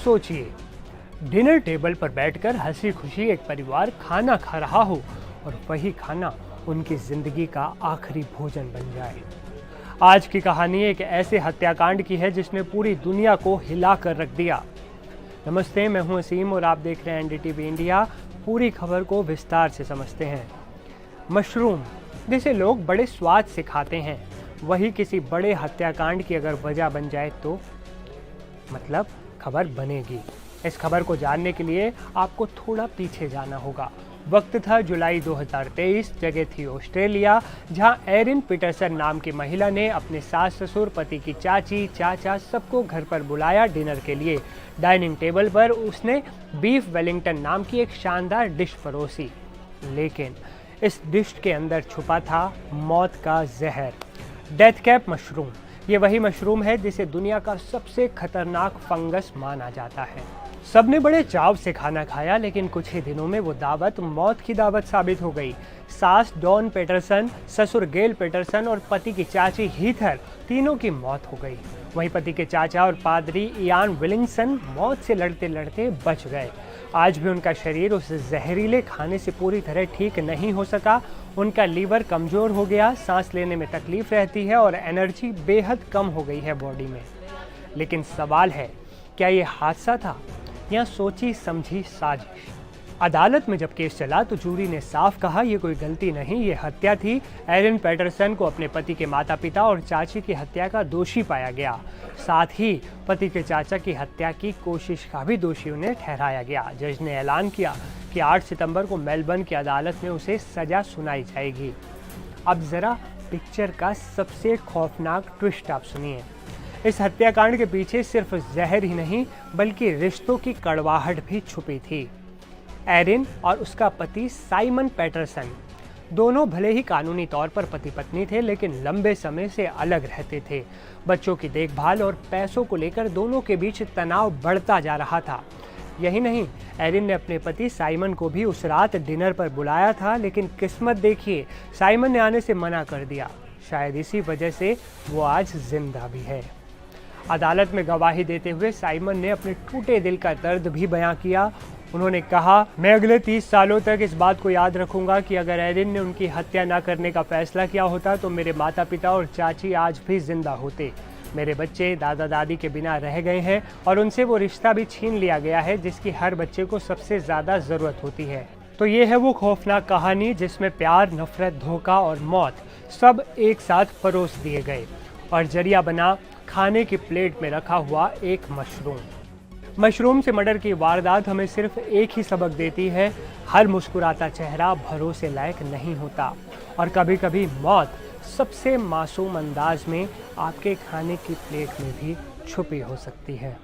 सोचिए, dinner table पर बैठकर हंसी खुशी एक परिवार खाना खा रहा हो और वही खाना उनकी जिंदगी का आखिरी भोजन बन जाए। आज की कहानी एक ऐसे हत्याकांड की है जिसने पूरी दुनिया को हिला कर रख दिया। नमस्ते, मैं हूं असीम और आप देख रहे हैं एनडीटीवी इंडिया। पूरी खबर को विस्तार से समझते हैं। मशरूम, जिसे लोग बड़े स्वाद से खाते हैं, वही किसी बड़े हत्याकांड की अगर वजह बन जाए तो मतलब खबर बनेगी। इस खबर को जानने के लिए आपको थोड़ा पीछे जाना होगा। वक्त था जुलाई 2023, जगह थी ऑस्ट्रेलिया, जहां एरिन पीटरसन नाम की महिला ने अपने सास ससुर, पति की चाची, चाचा सबको घर पर बुलाया डिनर के लिए। डाइनिंग टेबल पर उसने बीफ वेलिंगटन नाम की एक शानदार डिश परोसी, लेकिन इस डिश के अंदर छुपा था मौत का जहर, डेथ कैप मशरूम। ये वही मशरूम है जिसे दुनिया का सबसे खतरनाक फंगस माना जाता है। सबने बड़े चाव से खाना खाया, लेकिन कुछ ही दिनों में वो दावत मौत की दावत साबित हो गई। सास डॉन पीटरसन, ससुर गेल पीटरसन और पति की चाची हीथर, तीनों की मौत हो गई। वहीं पति के चाचा और पादरी इयान विलिंगसन मौत से लड़ते लड़ते बच गए। आज भी उनका शरीर उस जहरीले खाने से पूरी तरह ठीक नहीं हो सका। उनका लीवर कमज़ोर हो गया, सांस लेने में तकलीफ रहती है और एनर्जी बेहद कम हो गई है बॉडी में। लेकिन सवाल है, क्या ये हादसा था या सोची समझी साजिश? अदालत में जब केस चला तो जूरी ने साफ कहा, ये कोई गलती नहीं, ये हत्या थी। एरिन पीटरसन को अपने पति के माता पिता और चाची की हत्या का दोषी पाया गया। साथ ही पति के चाचा की हत्या की कोशिश का भी दोषी उन्हें ठहराया गया। जज ने ऐलान किया कि 8 सितंबर को मेलबर्न की अदालत में उसे सजा सुनाई जाएगी। अब जरा पिक्चर का सबसे खौफनाक ट्विस्ट आप सुनिए। इस हत्याकांड के पीछे सिर्फ जहर ही नहीं बल्कि रिश्तों की कड़वाहट भी छुपी थी। एरिन और उसका पति साइमन पैटरसन दोनों भले ही कानूनी तौर पर पति पत्नी थे, लेकिन लंबे समय से अलग रहते थे। बच्चों की देखभाल और पैसों को लेकर दोनों के बीच तनाव बढ़ता जा रहा था। यही नहीं, एरिन ने अपने पति साइमन को भी उस रात डिनर पर बुलाया था, लेकिन किस्मत देखिए, साइमन ने आने से मना कर दिया। शायद इसी वजह से वो आज जिंदा भी है। अदालत में गवाही देते हुए साइमन ने अपने टूटे दिल का दर्द भी बयां किया। उन्होंने कहा, मैं अगले 30 सालों तक इस बात को याद रखूंगा कि अगर एरिन ने उनकी हत्या न करने का फैसला किया होता तो मेरे माता पिता और चाची आज भी जिंदा होते। मेरे बच्चे दादा दादी के बिना रह गए हैं और उनसे वो रिश्ता भी छीन लिया गया है जिसकी हर बच्चे को सबसे ज़्यादा ज़रूरत होती है। तो ये है वो खौफनाक कहानी जिसमें प्यार, नफरत, धोखा और मौत सब एक साथ परोस दिए गए और जरिया बना खाने की प्लेट में रखा हुआ एक मशरूम। मशरूम से मर्डर की वारदात हमें सिर्फ एक ही सबक देती है, हर मुस्कुराता चेहरा भरोसे लायक नहीं होता और कभी कभी मौत सबसे मासूम अंदाज में आपके खाने की प्लेट में भी छुपी हो सकती है।